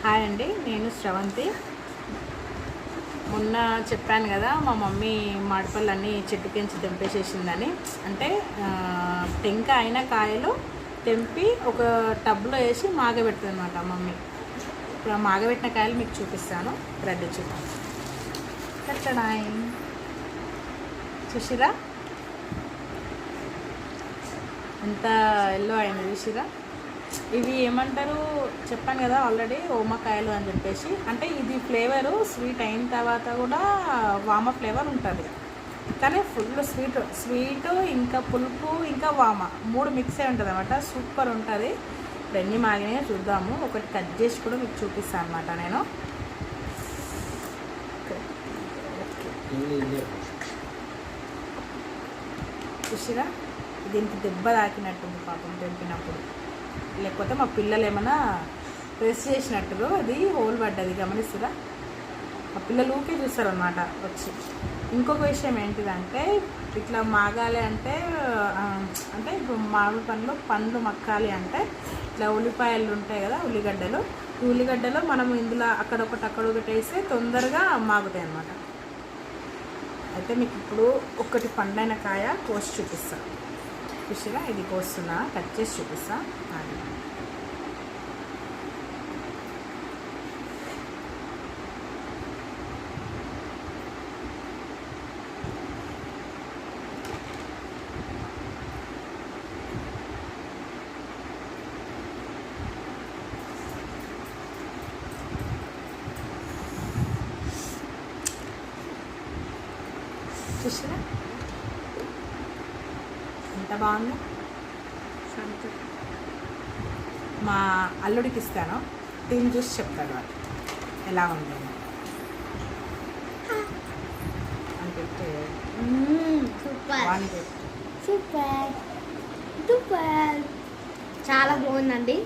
Hi అండి, నేను శ్రవంతి. మొన్న చెప్పాను కదా మా మమ్మీ మామిడిపళ్ళన్నీ చెట్టుకించి తెంపేసేసిందని. అంటే టెంక అయిన కాయలు తెంపి ఒక టబ్లో వేసి మాగబెడుతుంది అనమాట మమ్మీ. ఇప్పుడు ఆ మాగబెట్టిన కాయలు మీకు చూపిస్తాను, రెడ్ చూద్దాం. కట్టడాయి చూసిరా ఎంత ఎల్లో అయింది, చూసిరా. ఇవి ఏమంటారు చెప్పాను కదా ఆల్రెడీ, ఓమకాయలు అని చెప్పేసి. అంటే ఇది ఫ్లేవరు స్వీట్ అయిన తర్వాత కూడా వామ ఫ్లేవర్ ఉంటుంది, కానీ ఫుల్ స్వీట్ ఇంకా పులుపు ఇంకా వామ మూడు మిక్స్ అయి ఉంటుంది అనమాట. సూపర్ ఉంటుంది. ఇప్పుడు ఎన్ని మాగినాయో చూద్దాము. ఒకటి కట్ చేసి కూడా మీకు చూపిస్తాను అనమాట నేను. చూసిరా, దీనికి దెబ్బ తాకినట్టుంది పాపం తెంపినప్పుడు, లేకపోతే మా పిల్లలు ఏమైనా ప్రెస్ చేసినట్టు అది హోల్ పడ్డది, గమనిస్తురా. మా పిల్లలు ఊకే చూస్తారనమాట వచ్చి. ఇంకొక విషయం ఏంటిదంటే, ఇట్లా మాగాలి అంటే అంటే ఇప్పుడు మామిడి పండ్లు మక్కాలి అంటే ఇట్లా ఉల్లిపాయలు ఉంటాయి కదా, ఉల్లిగడ్డలు. ఈ ఉల్లిగడ్డలు మనం ఇందులో అక్కడొకటి వేస్తే తొందరగా మాగుతాయి అన్నమాట. అయితే మీకు ఇప్పుడు ఒకటి పండైన కాయ కోసి చూపిస్తాను. చూసిరా, ఇది కోస్తున్నా, కట్ చేసి చూపిస్తా. చూసిరా ఎంత బాగుంది. మా అల్లుడికి ఇస్తాను, దీన్ని చూసి చెప్తాడు వాడు ఎలా ఉంది అని చెప్తే. సూపర్ సూపర్ సూపర్, చాలా బాగుందండి.